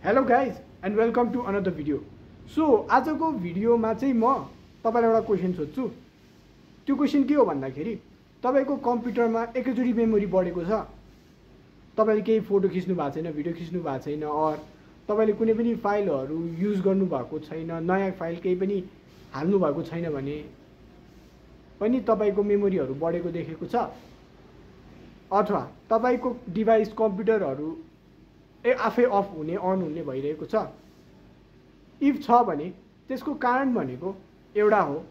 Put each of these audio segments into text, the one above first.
Hello guys and welcome to another video. So आजको भिडियोमा चाहिँ म तपाईँलाई एउटा क्वेसन सोध्छु। त्यो क्वेसन के हो भन्दाखेरि तपाईँको कम्प्युटरमा एकैचोटि मेमोरी बढेको छ, तपाईँले केही फोटो खिच्नु भएको छैन, भिडियो खिच्नु भएको छैन, अर तपाईँले कुनै पनि फाइलहरू युज गर्नुभएको छैन, नयाँ फाइल केही पनि हाल्नु भएको छैन भने पनि तपाईँको मेमोरीहरू बढेको देखेको छ, अथवा तपाईँको डिभाइस कम्प्युटरहरू आफै अफ हुने अन हुने भइरहेको छ। इफ छ भने त्यसको कारण भनेको एउटा हो,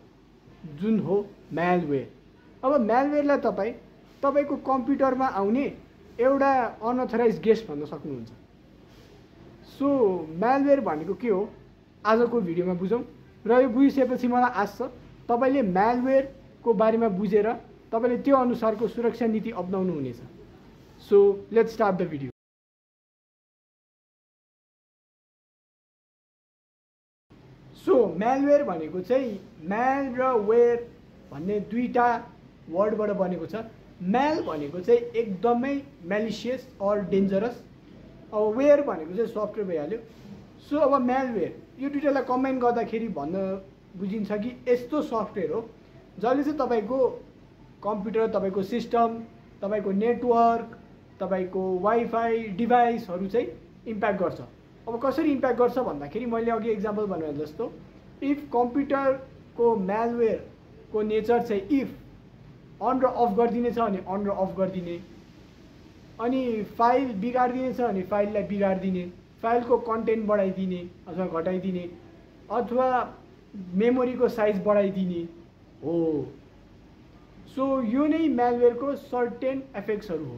जुन हो म्यालवेयर। अब म्यालवेयरलाई तपाईँको कम्प्युटरमा आउने एउटा अनअथराइज गेस्ट भन्न सक्नुहुन्छ। सो म्यालवेयर भनेको के हो आजको भिडियोमा बुझौँ, र यो बुझिसकेपछि मलाई आश छ तपाईँले म्यालवेयरको बारेमा बुझेर तपाईँले त्यो अनुसारको सुरक्षा नीति अपनाउनु हुनेछ। So let's start the video. So malware भनेको चाहिँ म्याल र वेयर भन्ने दुईटा वर्डबाट बनेको छ। म्याल भनेको चाहिँ एकदमै म्यालिसियस अर डेन्जरस, अब वेयर भनेको चाहिँ सफ्टवेयर भइहाल्यो। सो अब म्यालवेयर यो दुईटालाई कम्बाइन गर्दाखेरि भन्न बुझिन्छ कि यस्तो सफ्टवेयर हो जसले चाहिँ तपाईँको कम्प्युटर, तपाईँको सिस्टम, तपाईँको नेटवर्क, तपाईँको वाइफाई डिभाइसहरू चाहिँ इम्प्याक्ट गर्छ। अब कसरी इम्प्याक्ट गर्छ भन्दाखेरि मैले अघि एक्जाम्पल भने जस्तो इफ कम्प्युटरको म्यालवेयरको नेचर चाहिँ इफ अन र अफ गरिदिने छ भने अन र अफ गरिदिने, अनि फाइल बिगारिदिने छ भने फाइललाई बिगारिदिने, फाइलको कन्टेन्ट बढाइदिने अथवा घटाइदिने, अथवा मेमोरीको साइज बढाइदिने हो। सो यो नै म्यालवेयरको सर्टेन एफेक्ट्सहरू हो।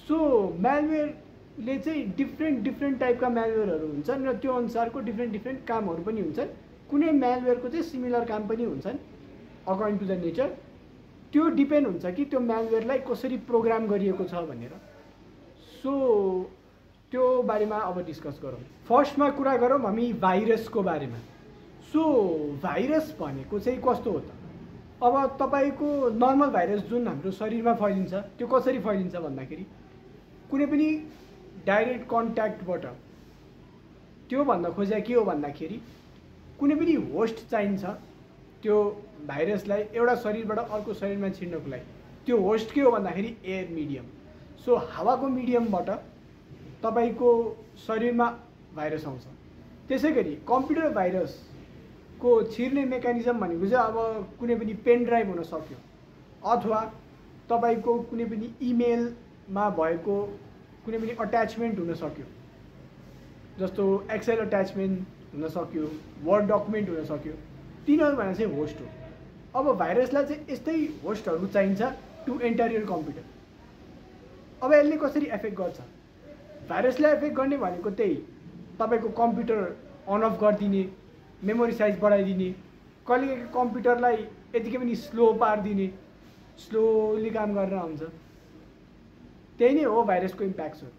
सो म्यालवेयरले चाहिँ डिफ्रेन्ट टाइपका म्यालवेयरहरू हुन्छन् र त्यो अनुसारको डिफ्रेन्ट कामहरू पनि हुन्छन्। कुनै म्यालवेयरको चाहिँ सिमिलर काम पनि हुन्छन् अकर्डिङ टु द नेचर। त्यो डिपेन्ड हुन्छ कि त्यो म्यालवेयरलाई कसरी प्रोग्राम गरिएको छ भनेर। सो त्यो बारेमा अब डिस्कस गरौँ। फर्स्टमा कुरा गरौँ हामी भाइरसको बारेमा। सो भाइरस भनेको चाहिँ कस्तो हो त? अब तपाईँको नर्मल भाइरस जुन हाम्रो शरीरमा फैलिन्छ त्यो कसरी फैलिन्छ भन्दाखेरि कुनै पनि डाइरेक्ट कन्ट्याक्टबाट। त्यो भन्न खोजेको के हो भन्दाखेरि कुनै पनि होस्ट चाहिन्छ त्यो भाइरसलाई एउटा शरीरबाट अर्को शरीरमा छिर्नको लागि। त्यो होस्ट के हो भन्दाखेरि एयर मिडियम। सो हावाको मिडियमबाट तपाईँको शरीरमा भाइरस आउँछ। त्यसै गरी कम्प्युटर भाइरसको छिर्ने मेकानिजम भनेको चाहिँ अब कुनै पनि पेन ड्राइभ हुन सक्यो, अथवा तपाईँको कुनै पनि इमेलमा भएको कुनै पनि अट्याचमेन्ट हुन सक्यो, जस्तो एक्सेल अट्याचमेन्ट हुन सक्यो, वर्ड डकुमेन्ट हुन सक्यो। तिनीहरू भनेर चाहिँ होस्ट हो। अब भाइरसलाई चाहिँ यस्तै होस्टहरू चाहिन्छ टु एन्टर योर कम्प्युटर। अब यसले कसरी एफेक्ट गर्छ? भाइरसलाई एफेक्ट गर्ने भनेको त्यही तपाईँको कम्प्युटर अन अफ गरिदिने, मेमोरी साइज बढाइदिने, कहिले कम्प्युटरलाई यतिकै पनि स्लो पारिदिने, स्लोली काम गरेर आउँछ। त्यही नै हो भाइरसको इम्प्याक्ट हो।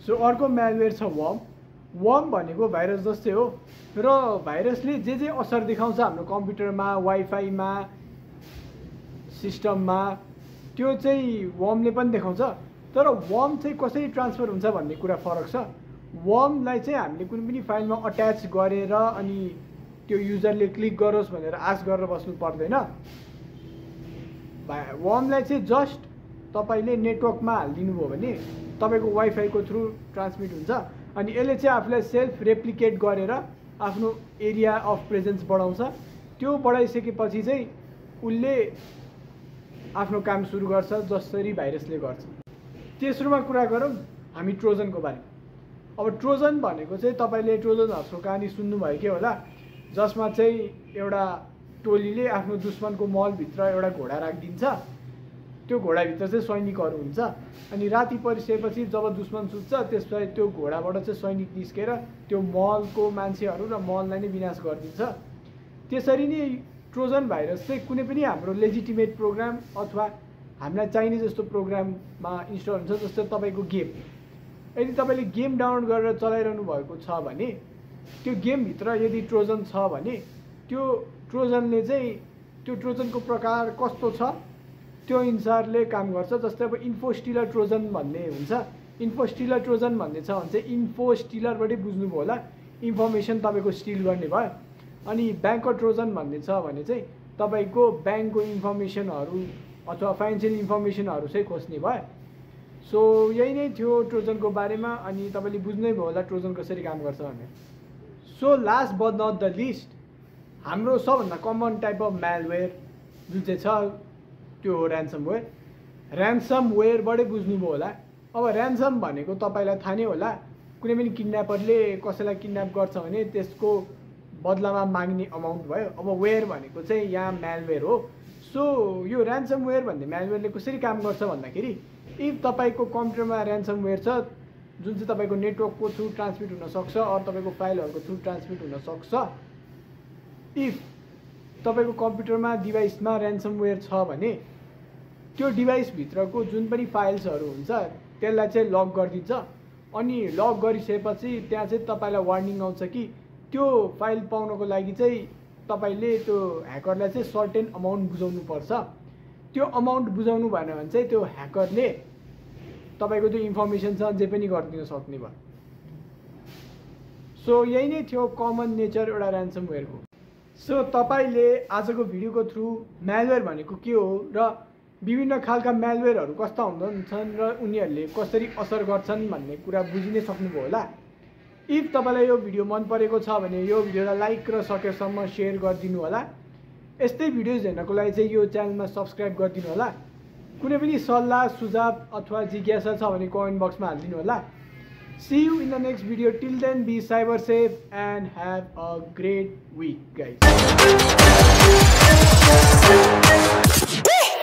सो अर्को म्यालवेयर छ वर्म। वर्म भनेको भाइरस जस्तै हो, र भाइरसले जे असर देखाउँछ हाम्रो कम्प्युटरमा, वाइफाईमा, सिस्टममा, त्यो चाहिँ वर्मले पनि देखाउँछ। तर वर्म चाहिँ कसरी ट्रान्सफर हुन्छ भन्ने कुरा फरक छ। वर्मलाई चाहिँ हामीले कुनै पनि फाइलमा अट्याच गरेर अनि त्यो युजरले क्लिक गरोस् भनेर आश गरेर बस्नु पर्दैन। वर्मलाई चाहिँ जस्ट तपाईँले नेटवर्कमा हालिदिनु भयो भने तपाईँको वाइफाईको थ्रु ट्रान्समिट हुन्छ, अनि यसले चाहिँ आफूलाई सेल्फ रेप्लिकेट गरेर आफ्नो एरिया अफ प्रेजेन्स बढाउँछ। त्यो बढाइसकेपछि चाहिँ उसले आफ्नो काम सुरु गर्छ जसरी भाइरसले गर्छ। तेस्रोमा कुरा गरौँ हामी ट्रोजनको बारेमा। अब ट्रोजन भनेको चाहिँ तपाईँले ट्रोजन हर्सको कहानी सुन्नुभयो के होला, जसमा चाहिँ एउटा टोलीले आफ्नो दुश्मनको महलभित्र एउटा घोडा राखिदिन्छ। त्यो घोडाभित्र चाहिँ सैनिकहरू हुन्छ, अनि राति परिसकेपछि जब दुश्मन सुत्छ त्यसपछि त्यो घोडाबाट चाहिँ सैनिक निस्केर त्यो महलको मान्छेहरू र महललाई नै विनाश गरिदिन्छ। त्यसरी नै ट्रोजन भाइरस चाहिँ कुनै पनि हाम्रो लेजिटिमेट प्रोग्राम अथवा हामीलाई चाहिने जस्तो प्रोग्राममा इन्स्टल हुन्छ। जस्तो तपाईँको गेम, यदि तपाईँले गेम डाउनलोड गरेर चलाइरहनु भएको छ भने त्यो गेमभित्र यदि ट्रोजन छ भने त्यो ट्रोजनले चाहिँ त्यो ट्रोजनको प्रकार कस्तो छ त्यो अनुसारले काम गर्छ। जस्तै अब इन्फोस्टिलर ट्रोजन भन्ने हुन्छ, इन्फो स्टिलर ट्रोजन भन्ने छ भने चाहिँ इन्फो स्टिलरबाटै बुझ्नुभयो होला, इन्फर्मेसन तपाईँको स्टिल गर्ने भयो। अनि ब्याङ्कर ट्रोजन भन्ने छ भने चाहिँ तपाईँको ब्याङ्कको इन्फर्मेसनहरू अथवा फाइनेन्सियल इन्फर्मेसनहरू चाहिँ खोज्ने भयो। सो यही नै थियो ट्रोजनको बारेमा। अनि तपाईँले बुझ्नै भयो होला ट्रोजन कसरी काम गर्छ भनेर। So last but not the least, हाम्रो सबभन्दा कमन टाइप अफ म्यालवेयर जुन चाहिँ छ त्यो हो ऱ्यान्समवेयर। ऱ्यान्समवेयरबाटै बुझ्नुभयो होला। अब ऱ्यान्सम भनेको तपाईँलाई थाहा नै होला, कुनै पनि किडन्यापरले कसैलाई किडन्याप गर्छ भने त्यसको बदलामा माग्ने अमाउन्ट भयो। अब वेयर भनेको चाहिँ यहाँ म्यालवेयर हो। सो यो ऱ्यान्समवेयर भन्ने म्यालवेयरले कसरी काम गर्छ भन्दाखेरि, इफ तपाईँको कम्प्युटरमा ऱ्यान्समवेयर छ जुन चाहिँ तपाईँको नेटवर्कको थ्रु ट्रान्समिट हुनसक्छ अरू तपाईँको फाइलहरूको थ्रु ट्रान्समिट हुनसक्छ। इफ तपाईँको कम्प्युटरमा डिभाइसमा ऱ्यान्समवेयर छ भने त्यो डिभाइसभित्रको जुन पनि फाइल्सहरू हुन्छ त्यसलाई चाहिँ लक गरिदिन्छ। अनि लक गरिसकेपछि त्यहाँ चाहिँ तपाईँलाई वार्निङ आउँछ कि त्यो फाइल पाउनको लागि चाहिँ तपाईँले त्यो ह्याकरलाई चाहिँ सर्टेन अमाउन्ट बुझाउनुपर्छ। त्यो अमाउन्ट बुझाउनु भएन भने चाहिँ त्यो ह्याकरले तपाईँको त्यो इन्फर्मेसन छ जे पनि गरिदिन सक्ने भयो। सो यही नै थियो कमन नेचर एउटा ऱ्यान्समवेयरको। सो तपाईँले आजको भिडियोको थ्रु म्यालवेयर भनेको के हो र विभिन्न खालका म्यालवेयरहरू कस्ता हुन्छन् र उनीहरूले कसरी असर गर्छन् भन्ने कुरा बुझि नै सक्नुभयो होला। इफ तपाईँलाई यो भिडियो मन परेको छ भने यो भिडियोलाई लाइक र सकेसम्म सेयर गरिदिनु होला। यस्तै भिडियोज हेर्नको लागि चाहिँ यो च्यानलमा सब्सक्राइब गरिदिनु होला। कुनै पनि सल्लाह सुझाव अथवा जिज्ञासा छ भने कमेन्ट बक्समा हालिदिनु होला। See you in the next video. Till then, be cyber safe and have a great week, guys.